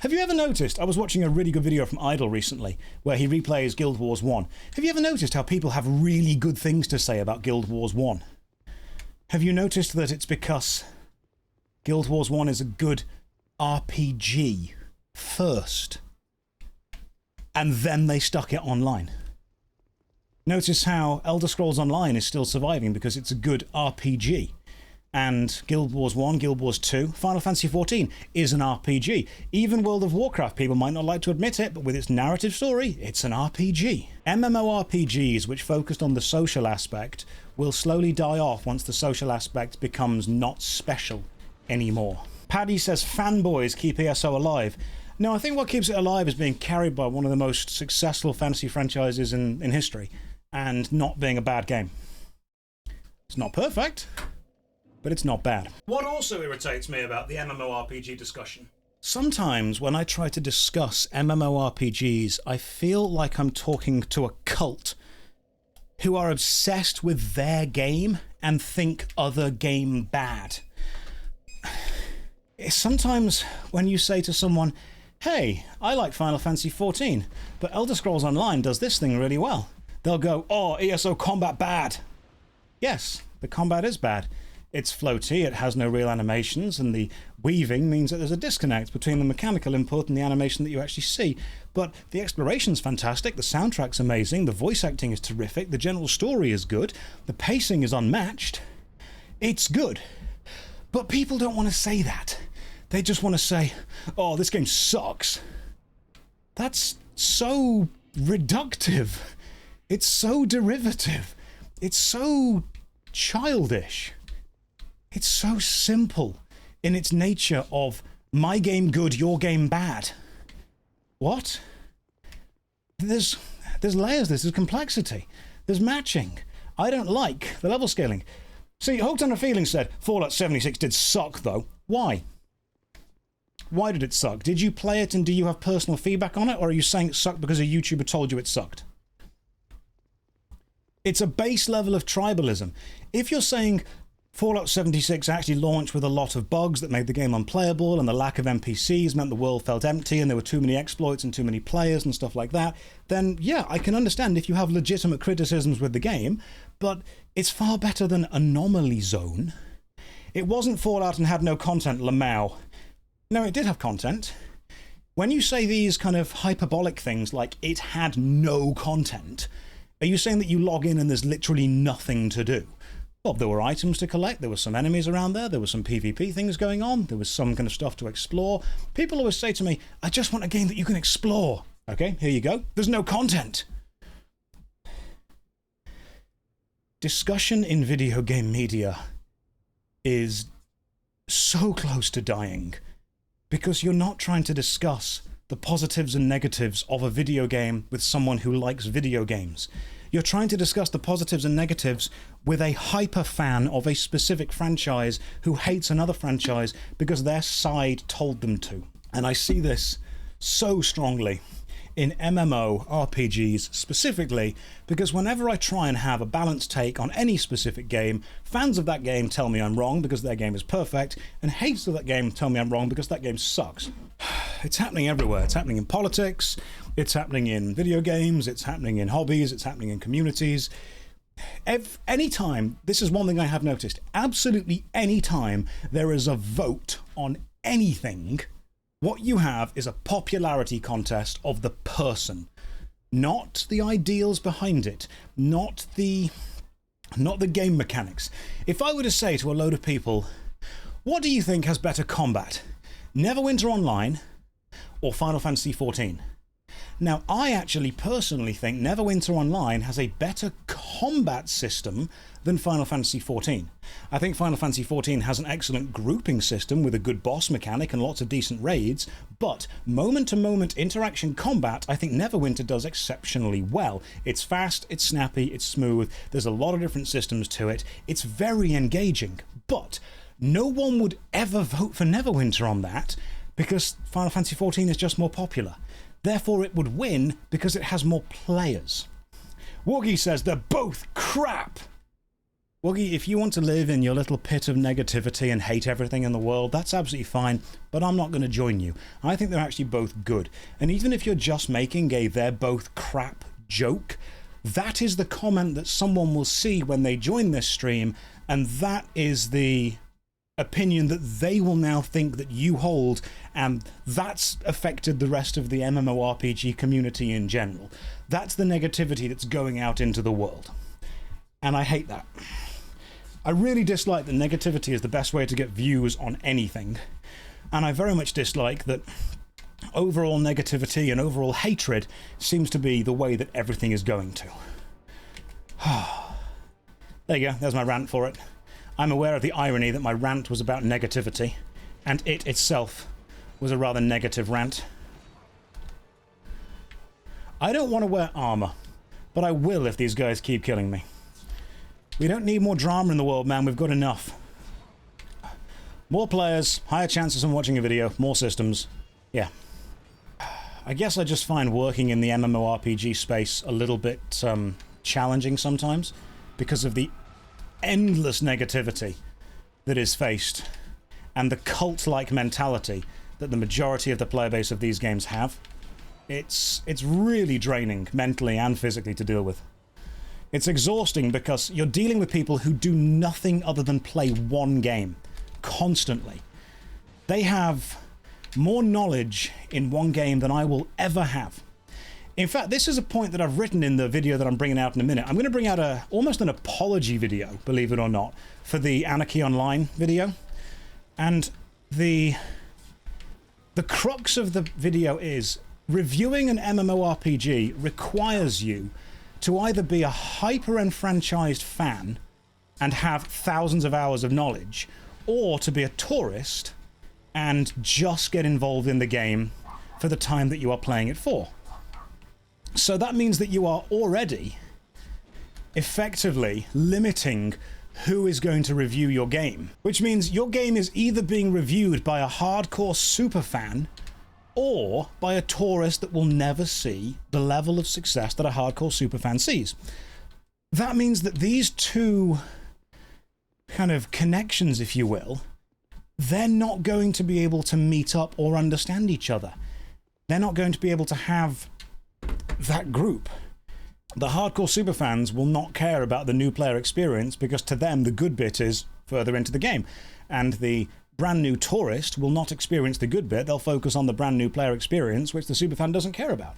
Have you ever noticed, I was watching a really good video from Idle recently, where he replays Guild Wars 1. Have you ever noticed how people have really good things to say about Guild Wars 1? Have you noticed that it's because Guild Wars 1 is a good RPG first, and then they stuck it online? Notice how Elder Scrolls Online is still surviving because it's a good RPG. And Guild Wars 1, Guild Wars 2, Final Fantasy XIV is an RPG. Even World of Warcraft, people might not like to admit it, but with its narrative story, it's an RPG. MMORPGs, which focused on the social aspect, will slowly die off once the social aspect becomes not special anymore. Paddy says fanboys keep ESO alive. No, I think what keeps it alive is being carried by one of the most successful fantasy franchises in history, and not being a bad game. It's not perfect, but it's not bad. What also irritates me about the MMORPG discussion? Sometimes when I try to discuss MMORPGs, I feel like I'm talking to a cult who are obsessed with their game and think other game bad. Sometimes when you say to someone, hey, I like Final Fantasy XIV, but Elder Scrolls Online does this thing really well, they'll go, oh, ESO combat bad. Yes, the combat is bad. It's floaty, it has no real animations, and the weaving means that there's a disconnect between the mechanical input and the animation that you actually see. But the exploration's fantastic, the soundtrack's amazing, the voice acting is terrific, the general story is good, the pacing is unmatched. It's good. But people don't want to say that. They just want to say, oh, this game sucks. That's so reductive. It's so derivative. It's so childish. It's so simple in its nature of my game good, your game bad. What? There's layers, there's complexity, there's matching. I don't like the level scaling. See, Hooked on a Feeling said, Fallout 76 did suck though. Why? Why did it suck? Did you play it and do you have personal feedback on it, or are you saying it sucked because a YouTuber told you it sucked? It's a base level of tribalism. If you're saying Fallout 76 actually launched with a lot of bugs that made the game unplayable, and the lack of NPCs meant the world felt empty and there were too many exploits and too many players and stuff like that, then yeah, I can understand if you have legitimate criticisms with the game, but it's far better than Anomaly Zone. It wasn't Fallout and had no content, Lamau. No, it did have content. When you say these kind of hyperbolic things like it had no content, are you saying that you log in and there's literally nothing to do? Well, there were items to collect, there were some enemies around there were some PvP things going on, there was some kind of stuff to explore. People always say to me, I just want a game that you can explore. Okay, here you go. There's no content. Discussion in video game media is so close to dying because you're not trying to discuss the positives and negatives of a video game with someone who likes video games. You're trying to discuss the positives and negatives with a hyper fan of a specific franchise who hates another franchise because their side told them to. And I see this so strongly in MMO RPGs specifically, because whenever I try and have a balanced take on any specific game, fans of that game tell me I'm wrong because their game is perfect, and haters of that game tell me I'm wrong because that game sucks. It's happening everywhere. It's happening in politics, it's happening in video games, it's happening in hobbies, it's happening in communities. Anytime, this is one thing I have noticed, absolutely any time there is a vote on anything, what you have is a popularity contest of the person, not the ideals behind it, not the game mechanics. If I were to say to a load of people, what do you think has better combat, Neverwinter Online or Final Fantasy XIV? Now, I actually personally think Neverwinter Online has a better combat system than Final Fantasy XIV. I think Final Fantasy XIV has an excellent grouping system with a good boss mechanic and lots of decent raids, but moment-to-moment interaction combat, I think Neverwinter does exceptionally well. It's fast, it's snappy, it's smooth, there's a lot of different systems to it, it's very engaging, but no one would ever vote for Neverwinter on that because Final Fantasy XIV is just more popular. Therefore, it would win because it has more players. Woogie says they're both crap. Woogie, if you want to live in your little pit of negativity and hate everything in the world, that's absolutely fine, but I'm not going to join you. I think they're actually both good. And even if you're just making a they're both crap joke, that is the comment that someone will see when they join this stream, and that is the opinion that they will now think that you hold, and that's affected the rest of the MMORPG community in general. That's the negativity that's going out into the world. And I hate that. I really dislike that negativity is the best way to get views on anything. And I very much dislike that overall negativity and overall hatred seems to be the way that everything is going to. There you go, there's my rant for it. I'm aware of the irony that my rant was about negativity, and it itself was a rather negative rant. I don't want to wear armor, but I will if these guys keep killing me. We don't need more drama in the world, man. We've got enough. More players, higher chances of watching a video, more systems. Yeah. I guess I just find working in the MMORPG space a little bit challenging sometimes because of the endless negativity that is faced and the cult-like mentality that the majority of the player base of these games have. It's really draining mentally and physically to deal with. It's exhausting because you're dealing with people who do nothing other than play one game constantly. They have more knowledge in one game than I will ever have. In fact, this is a point that I've written in the video that I'm bringing out in a minute. I'm going to bring out almost an apology video, believe it or not, for the Anarchy Online video. And the crux of the video is reviewing an MMORPG requires you to either be a hyper-enfranchised fan and have thousands of hours of knowledge, or to be a tourist and just get involved in the game for the time that you are playing it for. So that means that you are already effectively limiting who is going to review your game, which means your game is either being reviewed by a hardcore superfan or by a tourist that will never see the level of success that a hardcore superfan sees. That means that these two kind of connections, if you will, they're not going to be able to meet up or understand each other. They're not going to be able to have that group. The hardcore superfans will not care about the new player experience because to them the good bit is further into the game, and the brand new tourist will not experience the good bit. They'll focus on the brand new player experience, which the superfan doesn't care about.